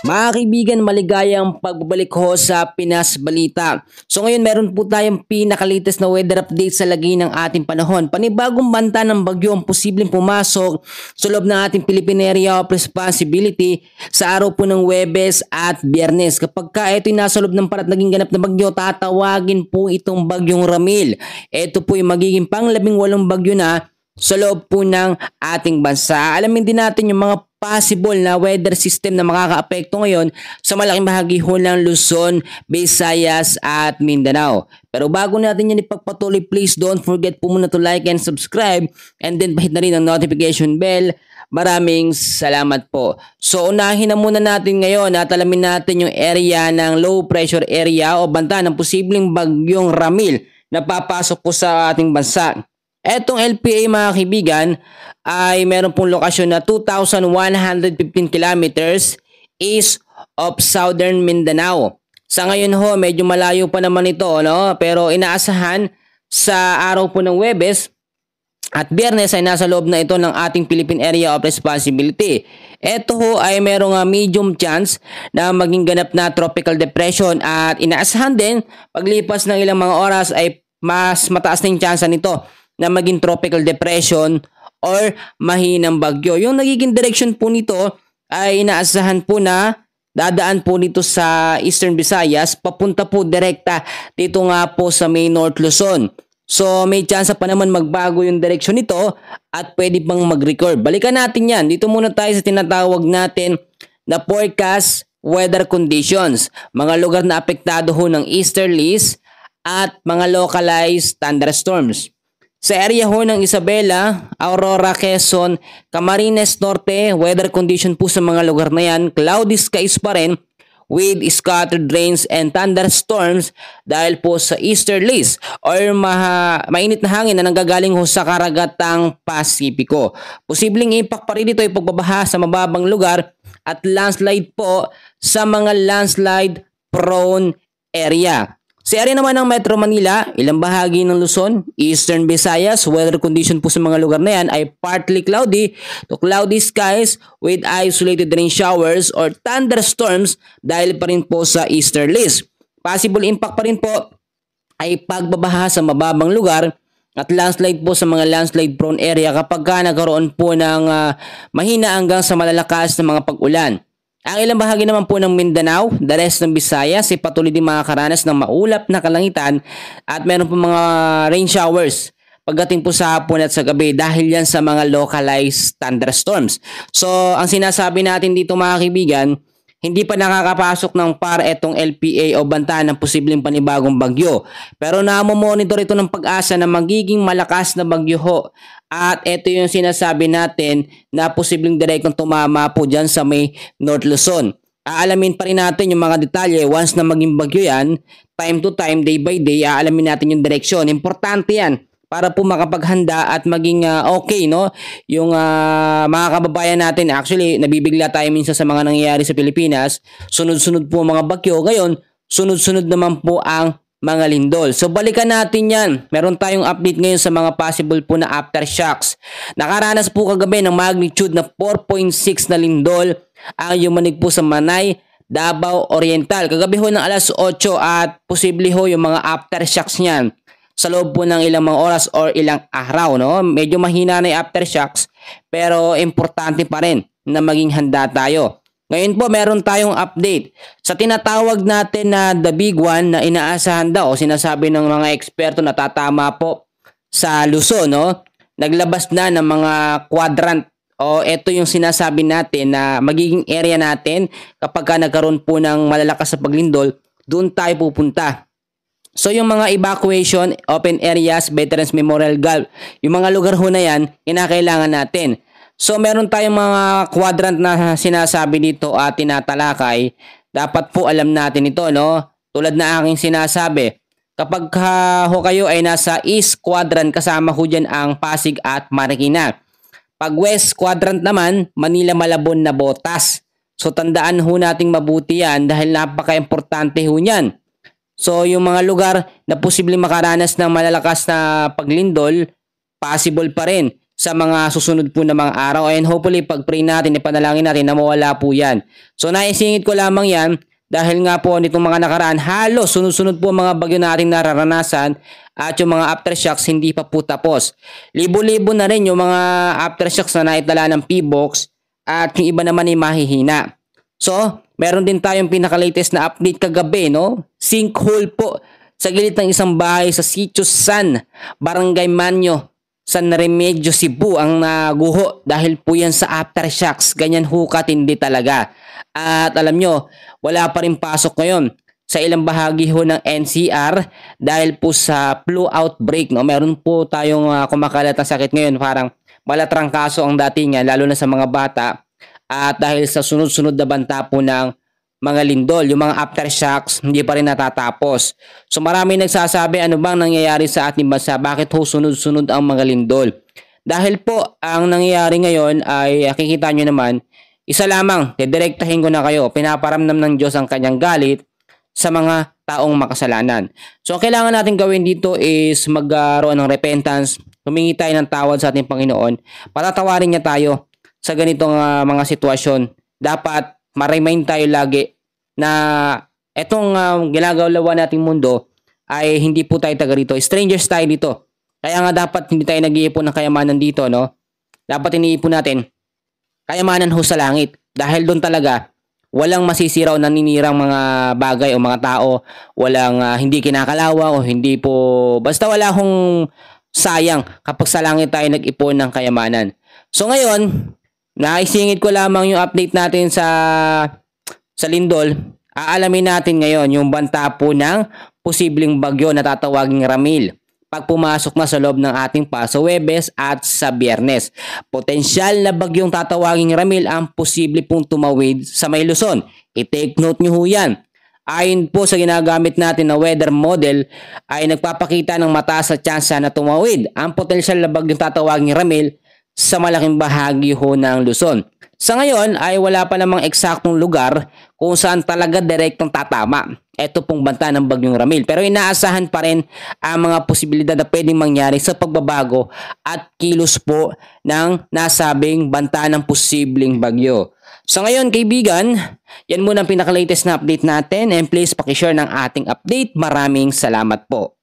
Mga kaibigan, maligayang pagbabalik ho sa Pinas Balita. So ngayon meron po tayong pinakalites na weather update sa lagay ng ating panahon. Panibagong banta ng bagyo ang posibleng pumasok sa loob ng ating Philippine Area of Responsibility sa araw po ng Huwebes at Biyernes. Kapag ka ito'y nasa loob ng parat naging ganap na bagyo, tatawagin po itong bagyong Ramil. Ito po yung magiging pang-18 bagyo na sa loob po ng ating bansa. Alamin din natin yung mga possible na weather system na makakaapekto ngayon sa malaking bahagi ho ng Luzon, Visayas at Mindanao. Pero bago natin yan ipagpatuloy, please don't forget po muna to like and subscribe and then pahit na rin ang notification bell. Maraming salamat po. So unahin na muna natin ngayon at alamin natin yung area ng low pressure area o banta ng posibleng bagyong Ramil na papasok po sa ating bansa. Etong LPA mga kaibigan ay meron pong lokasyon na 2,115 kilometers east of southern Mindanao. Sa ngayon ho, medyo malayo pa naman ito, no? Pero inaasahan sa araw po ng Huwebes at Biyernes ay nasa loob na ito ng ating Philippine Area of Responsibility. Ito ho ay merong medium chance na maging ganap na tropical depression at inaasahan din paglipas ng ilang mga oras ay mas mataas na yung chance nito na maging tropical depression or mahinang bagyo. Yung nagiging direction po nito ay inaasahan po na dadaan po dito sa Eastern Visayas, papunta po direkta dito nga po sa may North Luzon. So may chance pa naman magbago yung direction nito at pwede pang mag-record. Balikan natin yan. Dito muna tayo sa tinatawag natin na forecast weather conditions. Mga lugar na apektado ho ng easterlies at mga localized thunderstorms. Sa area ho ng Isabela, Aurora, Quezon, Camarines Norte, weather condition po sa mga lugar na yan, cloudy skies pa rin with scattered rains and thunderstorms dahil po sa easterlies or mainit na hangin na nanggagaling ho sa karagatang Pasipiko. Posibleng impact pa rin dito ay pagbabaha sa mababang lugar at landslide po sa mga landslide prone area. Sa area naman ng Metro Manila, ilang bahagi ng Luzon, Eastern Visayas, weather condition po sa mga lugar na yan ay partly cloudy to cloudy skies with isolated rain showers or thunderstorms dahil pa rin po sa easterlies. Possible impact pa rin po ay pagbabaha sa mababang lugar at landslide po sa mga landslide prone area kapag nagkaroon po ng mahina hanggang sa malalakas na mga pag-ulan. Ang ilang bahagi naman po ng Mindanao, the rest ng Visayas ay patuloy din makakaranas ng maulap na kalangitan at meron po mga rain showers pagdating po sa hapon at sa gabi dahil yan sa mga localized thunderstorms. So ang sinasabi natin dito mga kaibigan, hindi pa nakakapasok ng PAR etong LPA o banta ng posibleng panibagong bagyo. Pero namomonitor ito ng Pag-asa na magiging malakas na bagyo ho. At ito yung sinasabi natin na posibleng direktong tumama po dyan sa may North Luzon. Aalamin pa rin natin yung mga detalye once na maging bagyo yan, time to time, day by day, aalamin natin yung direksyon. Importante yan para po makapaghanda at maging okay, no? Yung mga kababayan natin, actually, nabibigla tayo minsan sa mga nangyayari sa Pilipinas. Sunod-sunod po mga bagyo. Ngayon, sunod-sunod naman po ang mga lindol. So balikan natin yan. Meron tayong update ngayon sa mga possible po na aftershocks. Nakaranas po kagabi ng magnitude na 4.6 na lindol ang yumanig po sa Manay, Davao Oriental. Kagabi ho ng alas 8 at posible ho yung mga aftershocks niyan sa loob po ng ilang mga oras or ilang araw, no? Medyo mahina na yung aftershocks pero importante pa rin na maging handa tayo. Ngayon po meron tayong update sa tinatawag natin na the big one na inaasahan daw o sinasabi ng mga eksperto na tatama po sa Luzon, no? Naglabas na ng mga quadrant o ito yung sinasabi natin na magiging area natin kapag nagkaroon po ng malalakas na paglindol, doon tayo pupunta. So yung mga evacuation, open areas, Veterans Memorial Gulf, yung mga lugar ho na yan, kinakailangan natin. So meron tayong mga quadrant na sinasabi dito at tinatalakay. Dapat po alam natin ito, no? Tulad na aking sinasabi, kapag ho kayo ay nasa East Quadrant, kasama ho dyan ang Pasig at Marikina. Pag West Quadrant naman, Manila, Malabon, Navotas. So tandaan ho nating mabuti yan dahil napaka-importante ho niyan. So yung mga lugar na posibleng makaranas ng malalakas na paglindol, possible pa rin. sa mga susunod po na mga araw, and hopefully pag-pray natin, ipanalangin natin na mawala po yan. So naisingit ko lamang yan dahil nga po nitong mga nakaraan, halos sunod-sunod po mga bagyo na ating nararanasan at yung mga aftershocks hindi pa po tapos. Libo-libo na rin yung mga aftershocks na naitala ng PBOX at yung iba naman ay mahihina. So, meron din tayong pinaka-latest na update kagabi, no? Sinkhole po sa gilid ng isang bahay sa Sitio San, Barangay Manyo, San Remedyo, Cebu ang naguho dahil po yan sa aftershocks. Ganyan ho katindi talaga. At alam nyo, wala pa rin pasok ngayon sa ilang bahagi ho ng NCR dahil po sa flu outbreak. No? Meron po tayong kumakalat na sakit ngayon, parang malatrangkaso ang datingan, lalo na sa mga bata. At dahil sa sunod-sunod na banta po ng mga lindol, yung mga aftershocks hindi pa rin natatapos. So marami nagsasabi, ano bang nangyayari sa ating bansa? Bakit ho sunod-sunod ang mga lindol? Dahil po ang nangyayari ngayon ay kikita nyo naman, isa lamang, dedirektahin ko na kayo, pinaparamdam ng Diyos ang kanyang galit sa mga taong makasalanan. So ang kailangan natin gawin dito is magkaroon ng repentance, humingi tayo ng tawad sa ating Panginoon, patatawarin niya tayo sa ganitong mga sitwasyon. Dapat ma-remind tayo lagi na etong ginagalawan nating mundo ay hindi po tayo taga rito. Strangers tayo dito. Kaya nga dapat hindi tayo nag-iipon ng kayamanan dito, no? Dapat iniipon natin kayamanan ho sa langit. Dahil doon talaga walang masisira o naninirang mga bagay o mga tao. Walang hindi kinakalawa o hindi po, basta wala hong sayang kapag sa langit tayo nag-ipon ng kayamanan. So ngayon, naisingit ko lamang yung update natin sa lindol. Aalamin natin ngayon yung banta po ng posibleng bagyo na tatawaging Ramil pag pumasok na sa loob ng ating paso Huwebes at sa Biyernes. Potensyal na bagyong tatawaging Ramil ang posible pong tumawid sa may Luzon. I-take note nyo ho yan. Ayon po sa ginagamit natin na weather model ay nagpapakita ng mataas na tsansa na tumawid ang potensyal na bagyong tatawaging Ramil sa malaking bahagi ho ng Luzon. Sa ngayon ay wala pa namang eksaktong lugar kung saan talaga direktong tatama ito pong banta ng bagyong Ramil. Pero inaasahan pa rin ang mga posibilidad na pwedeng mangyari sa pagbabago at kilos po ng nasabing banta ng posibleng bagyo. So ngayon kaibigan, yan muna ang pinaka-latest na update natin, and please pakishare ng ating update. Maraming salamat po.